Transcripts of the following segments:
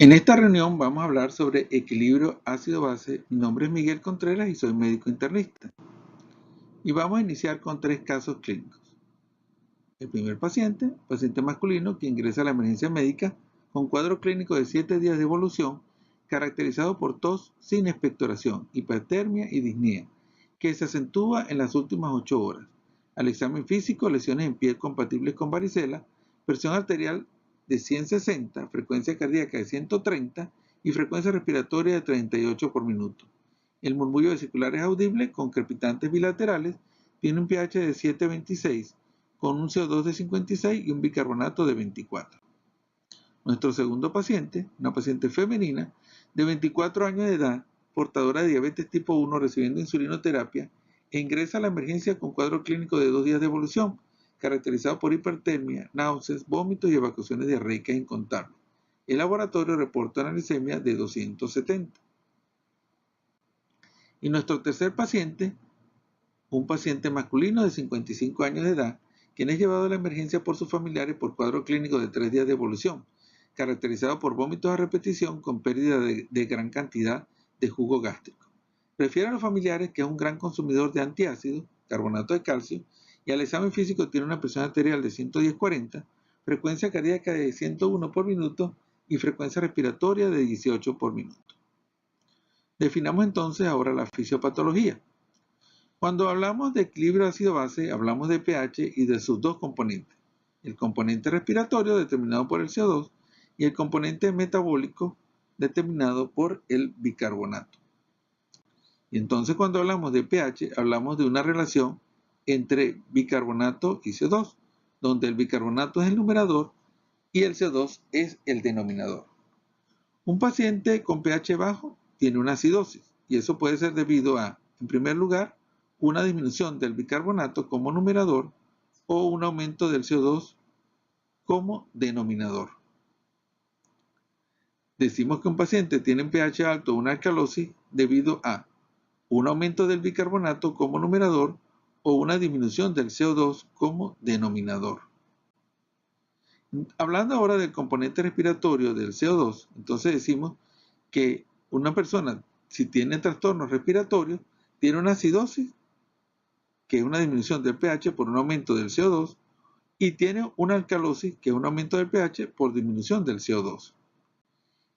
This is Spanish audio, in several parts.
En esta reunión vamos a hablar sobre equilibrio ácido-base. Mi nombre es Miguel Contreras y soy médico internista. Y vamos a iniciar con 3 casos clínicos. El primer paciente masculino que ingresa a la emergencia médica con cuadro clínico de 7 días de evolución, caracterizado por tos sin expectoración, hipertermia y disnea, que se acentúa en las últimas 8 horas. Al examen físico, lesiones en piel compatibles con varicela, presión arterial de 160, frecuencia cardíaca de 130 y frecuencia respiratoria de 38 por minuto. El murmullo vesicular es audible con crepitantes bilaterales, tiene un pH de 7.26, con un CO2 de 56 y un bicarbonato de 24. Nuestro segundo paciente, una paciente femenina de 24 años de edad, portadora de diabetes tipo 1 recibiendo insulinoterapia, e ingresa a la emergencia con cuadro clínico de 2 días de evolución, caracterizado por hipertermia, náuseas, vómitos y evacuaciones diarreicas incontables. El laboratorio reporta una glicemia de 270. Y nuestro tercer paciente, un paciente masculino de 55 años de edad, quien es llevado a la emergencia por sus familiares por cuadro clínico de 3 días de evolución, caracterizado por vómitos a repetición con pérdida de gran cantidad de jugo gástrico. Refiere a los familiares que es un gran consumidor de antiácidos, carbonato de calcio, y al examen físico tiene una presión arterial de 110/40, frecuencia cardíaca de 101 por minuto y frecuencia respiratoria de 18 por minuto. Definamos entonces ahora la fisiopatología. Cuando hablamos de equilibrio ácido-base, hablamos de pH y de sus dos componentes. El componente respiratorio determinado por el CO2 y el componente metabólico determinado por el bicarbonato. Y entonces cuando hablamos de pH, hablamos de una relación entre bicarbonato y CO2, donde el bicarbonato es el numerador y el CO2 es el denominador. Un paciente con pH bajo tiene una acidosis y eso puede ser debido a, en primer lugar, una disminución del bicarbonato como numerador o un aumento del CO2 como denominador. Decimos que un paciente tiene un pH alto o una alcalosis debido a un aumento del bicarbonato como numerador o una disminución del CO2 como denominador. Hablando ahora del componente respiratorio del CO2, entonces decimos que una persona, si tiene trastornos respiratorios, tiene una acidosis, que es una disminución del pH por un aumento del CO2, y tiene una alcalosis, que es un aumento del pH por disminución del CO2.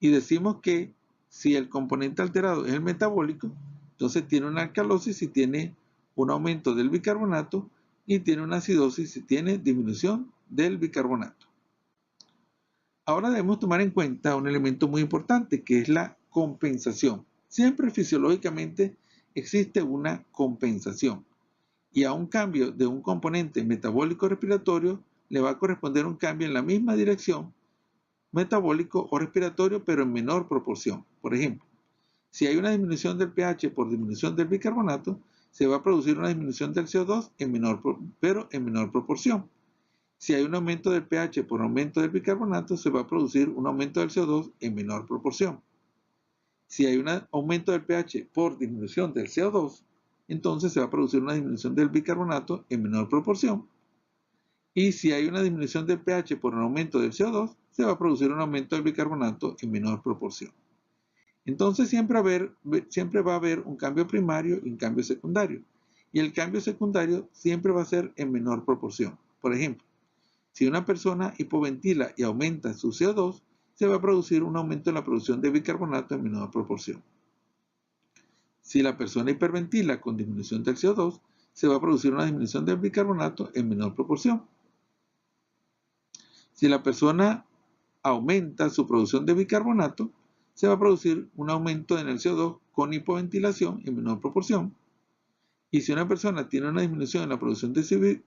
Y decimos que si el componente alterado es el metabólico, entonces tiene una alcalosis si tiene un aumento del bicarbonato y tiene una acidosis si tiene disminución del bicarbonato. Ahora debemos tomar en cuenta un elemento muy importante que es la compensación. Siempre fisiológicamente existe una compensación y a un cambio de un componente metabólico respiratorio le va a corresponder un cambio en la misma dirección metabólico o respiratorio pero en menor proporción. Por ejemplo, si hay una disminución del pH por disminución del bicarbonato, se va a producir una disminución del CO2 pero en menor proporción. Si hay un aumento del pH por aumento del bicarbonato, se va a producir un aumento del CO2 en menor proporción. Si hay un aumento del pH por disminución del CO2, entonces se va a producir una disminución del bicarbonato en menor proporción. Y si hay una disminución del pH por un aumento del CO2, se va a producir un aumento del bicarbonato en menor proporción. Entonces siempre va a haber un cambio primario y un cambio secundario. Y el cambio secundario siempre va a ser en menor proporción. Por ejemplo, si una persona hipoventila y aumenta su CO2, se va a producir un aumento en la producción de bicarbonato en menor proporción. Si la persona hiperventila con disminución del CO2, se va a producir una disminución del bicarbonato en menor proporción. Si la persona aumenta su producción de bicarbonato, se va a producir un aumento en el CO2 con hipoventilación en menor proporción. Y si una persona tiene una disminución en la producción de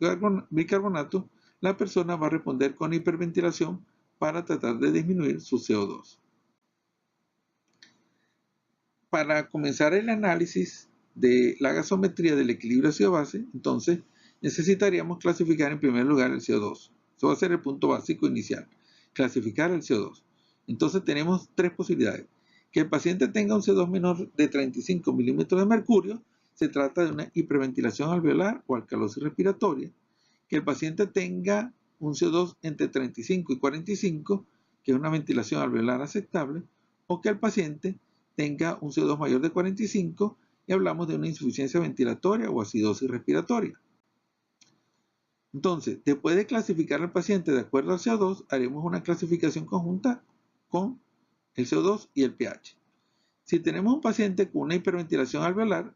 bicarbonato, la persona va a responder con hiperventilación para tratar de disminuir su CO2. Para comenzar el análisis de la gasometría del equilibrio ácido-base, entonces necesitaríamos clasificar en primer lugar el CO2. Eso va a ser el punto básico inicial, clasificar el CO2. Entonces tenemos 3 posibilidades. Que el paciente tenga un CO2 menor de 35 milímetros de mercurio, se trata de una hiperventilación alveolar o alcalosis respiratoria. Que el paciente tenga un CO2 entre 35 y 45, que es una ventilación alveolar aceptable, o que el paciente tenga un CO2 mayor de 45 y hablamos de una insuficiencia ventilatoria o acidosis respiratoria. Entonces, después de clasificar al paciente de acuerdo al CO2, haremos una clasificación conjunta con el CO2 y el pH. Si tenemos un paciente con una hiperventilación alveolar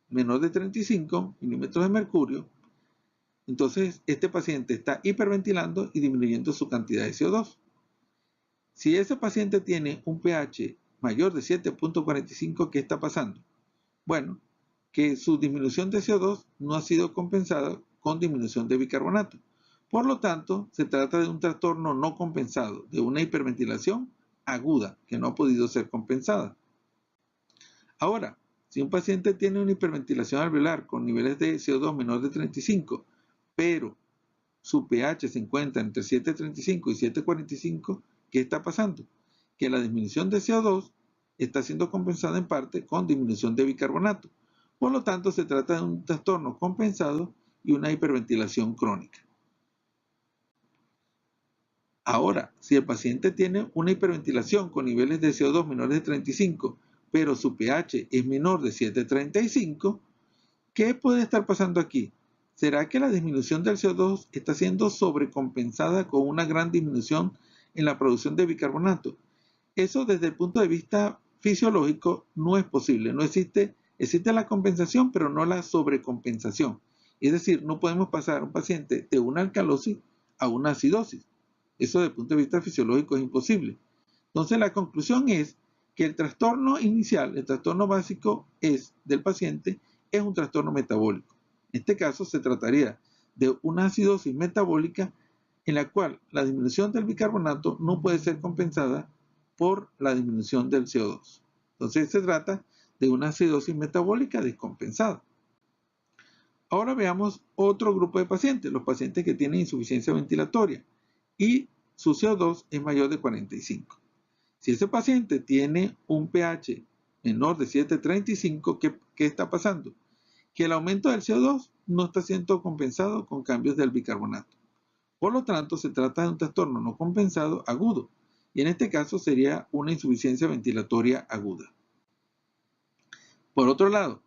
menor de 35 milímetros de mercurio, entonces este paciente está hiperventilando y disminuyendo su cantidad de CO2. Si ese paciente tiene un pH mayor de 7.45, ¿qué está pasando? Bueno, que su disminución de CO2 no ha sido compensada con disminución de bicarbonato. Por lo tanto, se trata de un trastorno no compensado, de una hiperventilación aguda que no ha podido ser compensada. Ahora, si un paciente tiene una hiperventilación alveolar con niveles de CO2 menor de 35, pero su pH se encuentra entre 7.35 y 7.45, ¿qué está pasando? Que la disminución de CO2 está siendo compensada en parte con disminución de bicarbonato. Por lo tanto, se trata de un trastorno compensado y una hiperventilación crónica. Ahora, si el paciente tiene una hiperventilación con niveles de CO2 menores de 35, pero su pH es menor de 7.35, ¿qué puede estar pasando aquí? ¿Será que la disminución del CO2 está siendo sobrecompensada con una gran disminución en la producción de bicarbonato? Eso desde el punto de vista fisiológico no es posible. No existe la compensación, pero no la sobrecompensación. Es decir, no podemos pasar a un paciente de una alcalosis a una acidosis. Eso desde el punto de vista fisiológico es imposible. Entonces la conclusión es que el trastorno inicial, el trastorno básico del paciente, es un trastorno metabólico. En este caso se trataría de una acidosis metabólica en la cual la disminución del bicarbonato no puede ser compensada por la disminución del CO2. Entonces se trata de una acidosis metabólica descompensada. Ahora veamos otro grupo de pacientes, los pacientes que tienen insuficiencia ventilatoria y su CO2 es mayor de 45. Si ese paciente tiene un pH menor de 7.35, ¿qué está pasando? Que el aumento del CO2 no está siendo compensado con cambios del bicarbonato. Por lo tanto, se trata de un trastorno no compensado agudo, y en este caso sería una insuficiencia ventilatoria aguda. Por otro lado,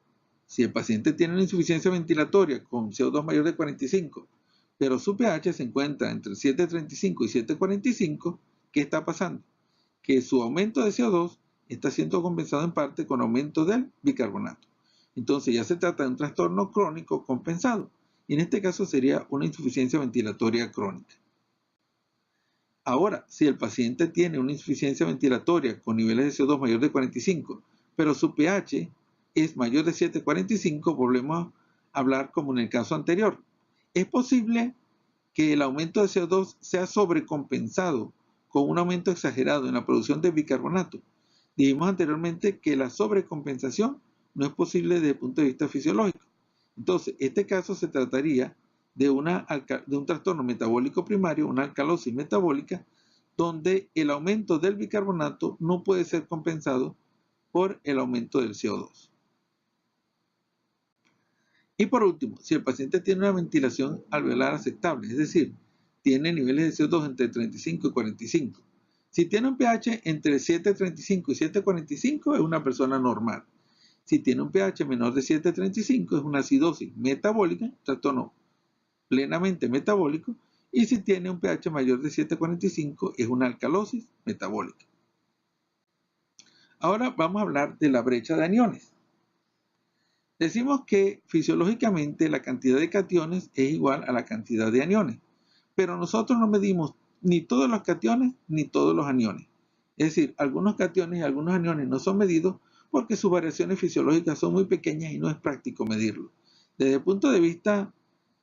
si el paciente tiene una insuficiencia ventilatoria con CO2 mayor de 45, pero su pH se encuentra entre 7.35 y 7.45, ¿qué está pasando? Que su aumento de CO2 está siendo compensado en parte con aumento del bicarbonato. Entonces ya se trata de un trastorno crónico compensado, y en este caso sería una insuficiencia ventilatoria crónica. Ahora, si el paciente tiene una insuficiencia ventilatoria con niveles de CO2 mayor de 45, pero su pH es mayor de 7.45, volvemos a hablar como en el caso anterior. Es posible que el aumento de CO2 sea sobrecompensado con un aumento exagerado en la producción de bicarbonato. Dijimos anteriormente que la sobrecompensación no es posible desde el punto de vista fisiológico. Entonces, este caso se trataría de un trastorno metabólico primario, una alcalosis metabólica, donde el aumento del bicarbonato no puede ser compensado por el aumento del CO2. Y por último, si el paciente tiene una ventilación alveolar aceptable, es decir, tiene niveles de CO2 entre 35 y 45. Si tiene un pH entre 7.35 y 7.45 es una persona normal. Si tiene un pH menor de 7.35 es una acidosis metabólica, trastorno plenamente metabólico, y si tiene un pH mayor de 7.45 es una alcalosis metabólica. Ahora vamos a hablar de la brecha de aniones. Decimos que fisiológicamente la cantidad de cationes es igual a la cantidad de aniones, pero nosotros no medimos ni todos los cationes ni todos los aniones. Es decir, algunos cationes y algunos aniones no son medidos porque sus variaciones fisiológicas son muy pequeñas y no es práctico medirlo. Desde el punto de vista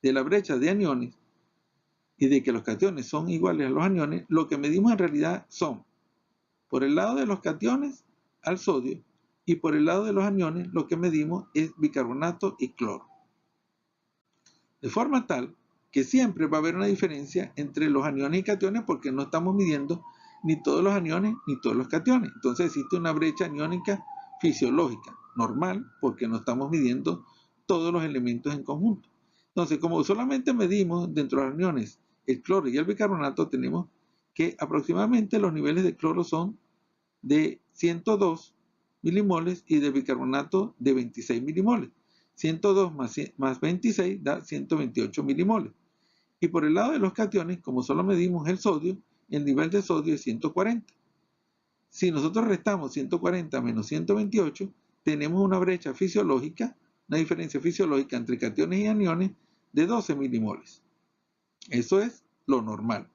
de la brecha de aniones y de que los cationes son iguales a los aniones, lo que medimos en realidad son, por el lado de los cationes, al sodio, y por el lado de los aniones lo que medimos es bicarbonato y cloro. De forma tal que siempre va a haber una diferencia entre los aniones y cationes porque no estamos midiendo ni todos los aniones ni todos los cationes. Entonces existe una brecha aniónica fisiológica, normal, porque no estamos midiendo todos los elementos en conjunto. Entonces, como solamente medimos dentro de los aniones el cloro y el bicarbonato, tenemos que aproximadamente los niveles de cloro son de 102 milimoles y de bicarbonato de 26 milimoles. 102 más 26 da 128 milimoles. Y por el lado de los cationes, como solo medimos el sodio, el nivel de sodio es 140. Si nosotros restamos 140 menos 128, tenemos una brecha fisiológica, una diferencia fisiológica entre cationes y aniones de 12 milimoles. Eso es lo normal.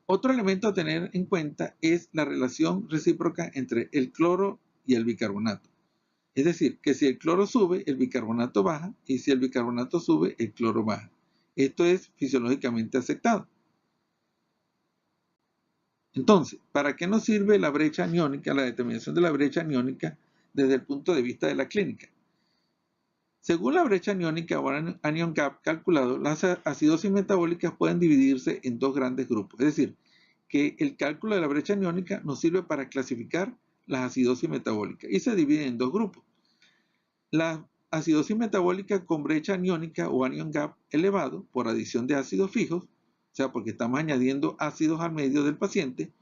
Otro elemento a tener en cuenta es la relación recíproca entre el cloro y el bicarbonato. Es decir, que si el cloro sube, el bicarbonato baja, y si el bicarbonato sube, el cloro baja. Esto es fisiológicamente aceptado. Entonces, ¿para qué nos sirve la brecha aniónica, la determinación de la brecha aniónica desde el punto de vista de la clínica? Según la brecha aniónica o anion gap calculado, las acidosis metabólicas pueden dividirse en dos grandes grupos. Es decir, que el cálculo de la brecha aniónica nos sirve para clasificar las acidosis metabólicas y se dividen en dos grupos. La acidosis metabólica con brecha aniónica o anion gap elevado por adición de ácidos fijos, o sea, porque estamos añadiendo ácidos al medio del paciente,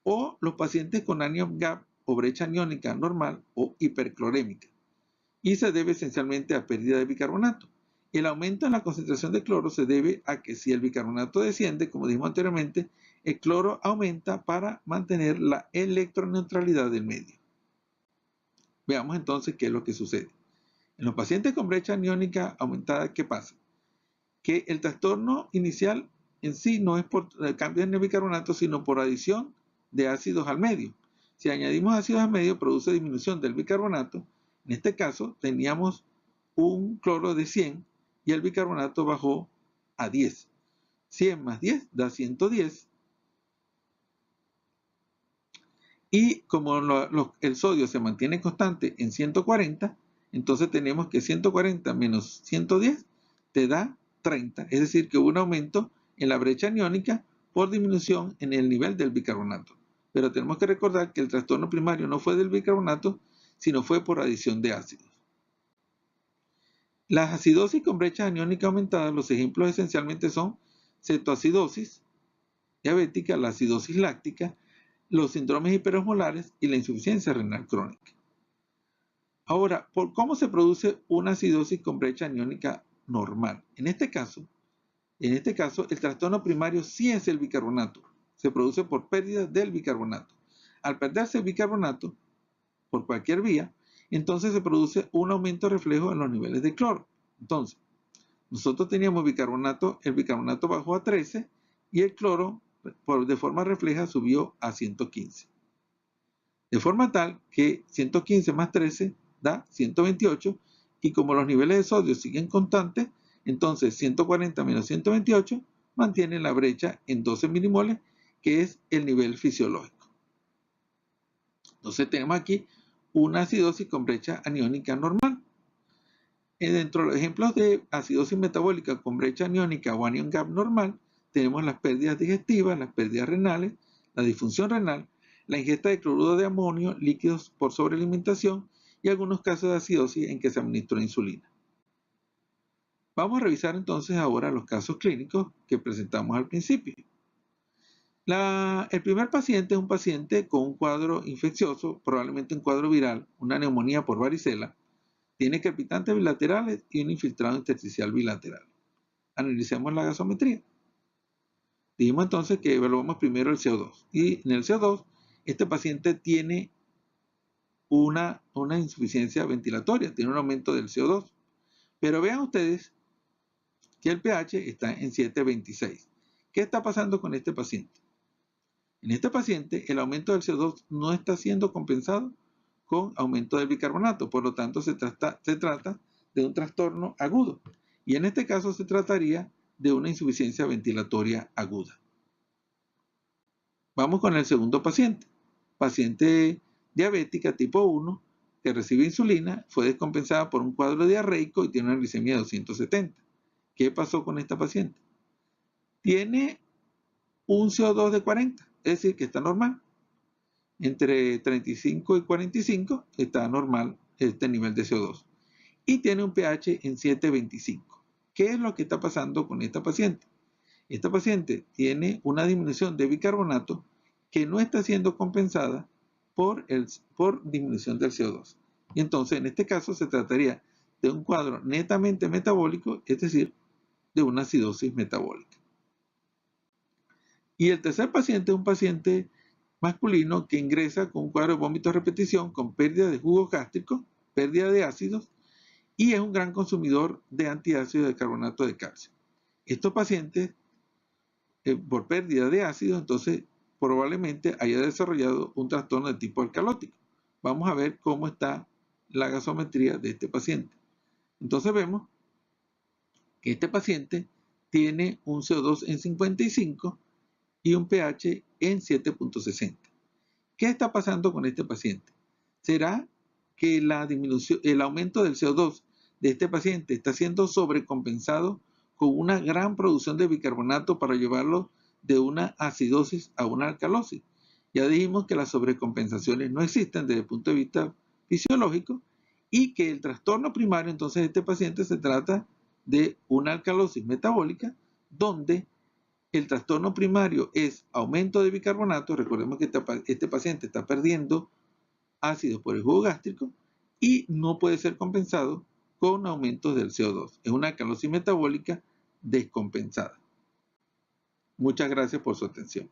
o los pacientes con anion gap o brecha aniónica normal o hiperclorémica, y se debe esencialmente a pérdida de bicarbonato. El aumento en la concentración de cloro se debe a que si el bicarbonato desciende, como dijimos anteriormente, el cloro aumenta para mantener la electroneutralidad del medio. Veamos entonces qué es lo que sucede. En los pacientes con brecha aniónica aumentada, ¿qué pasa? Que el trastorno inicial en sí no es por cambio en el bicarbonato, sino por adición de ácidos al medio. Si añadimos ácidos al medio, produce disminución del bicarbonato. En este caso, teníamos un cloro de 100 y el bicarbonato bajó a 10. 100 más 10 da 110. Y como el sodio se mantiene constante en 140, entonces tenemos que 140 menos 110 te da 30. Es decir, que hubo un aumento en la brecha aniónica por disminución en el nivel del bicarbonato. Pero tenemos que recordar que el trastorno primario no fue del bicarbonato, sino fue por adición de ácidos. Las acidosis con brecha aniónica aumentada, los ejemplos esencialmente son cetoacidosis diabética, la acidosis láctica, los síndromes hiperosmolares y la insuficiencia renal crónica. Ahora, ¿cómo se produce una acidosis con brecha aniónica normal? En este caso, el trastorno primario sí es el bicarbonato. Se produce por pérdida del bicarbonato. Al perderse el bicarbonato, por cualquier vía, entonces se produce un aumento reflejo en los niveles de cloro. Entonces, nosotros teníamos bicarbonato, el bicarbonato bajó a 13 y el cloro de forma refleja subió a 115. De forma tal que 115 más 13 da 128 y como los niveles de sodio siguen constantes, entonces 140 menos 128 mantiene la brecha en 12 milimoles, que es el nivel fisiológico. Entonces tenemos aquí una acidosis con brecha aniónica normal. Dentro de los ejemplos de acidosis metabólica con brecha aniónica o anion gap normal, tenemos las pérdidas digestivas, las pérdidas renales, la disfunción renal, la ingesta de cloruro de amonio, líquidos por sobrealimentación y algunos casos de acidosis en que se administró insulina. Vamos a revisar entonces ahora los casos clínicos que presentamos al principio. El primer paciente es un paciente con un cuadro infeccioso, probablemente un cuadro viral, una neumonía por varicela. Tiene crepitantes bilaterales y un infiltrado intersticial bilateral. Analicemos la gasometría. Dijimos entonces que evaluamos primero el CO2. Y en el CO2, este paciente tiene una insuficiencia ventilatoria, tiene un aumento del CO2. Pero vean ustedes que el pH está en 7.26. ¿Qué está pasando con este paciente? En este paciente, el aumento del CO2 no está siendo compensado con aumento del bicarbonato. Por lo tanto, se trata de un trastorno agudo. Y en este caso se trataría de una insuficiencia ventilatoria aguda. Vamos con el segundo paciente. Paciente diabética tipo 1 que recibe insulina, fue descompensada por un cuadro diarreico y tiene una glicemia de 270. ¿Qué pasó con esta paciente? Tiene un CO2 de 40, es decir, que está normal. Entre 35 y 45 está normal este nivel de CO2. Y tiene un pH en 7.25. ¿Qué es lo que está pasando con esta paciente? Esta paciente tiene una disminución de bicarbonato que no está siendo compensada por disminución del CO2. Y entonces, en este caso, se trataría de un cuadro netamente metabólico, es decir, de una acidosis metabólica. Y el tercer paciente es un paciente masculino que ingresa con un cuadro de vómito a repetición con pérdida de jugos gástricos, pérdida de ácidos y es un gran consumidor de antiácidos de carbonato de calcio. Estos pacientes, por pérdida de ácidos, entonces probablemente haya desarrollado un trastorno de tipo alcalótico. Vamos a ver cómo está la gasometría de este paciente. Entonces vemos que este paciente tiene un CO2 en 55 y un pH en 7.60. ¿Qué está pasando con este paciente? ¿Será que el aumento del CO2 de este paciente está siendo sobrecompensado con una gran producción de bicarbonato para llevarlo de una acidosis a una alcalosis? Ya dijimos que las sobrecompensaciones no existen desde el punto de vista fisiológico y que el trastorno primario entonces de este paciente se trata de una alcalosis metabólica donde el trastorno primario es aumento de bicarbonato. Recordemos que este paciente está perdiendo ácido por el jugo gástrico y no puede ser compensado con aumentos del CO2. Es una alcalosis metabólica descompensada. Muchas gracias por su atención.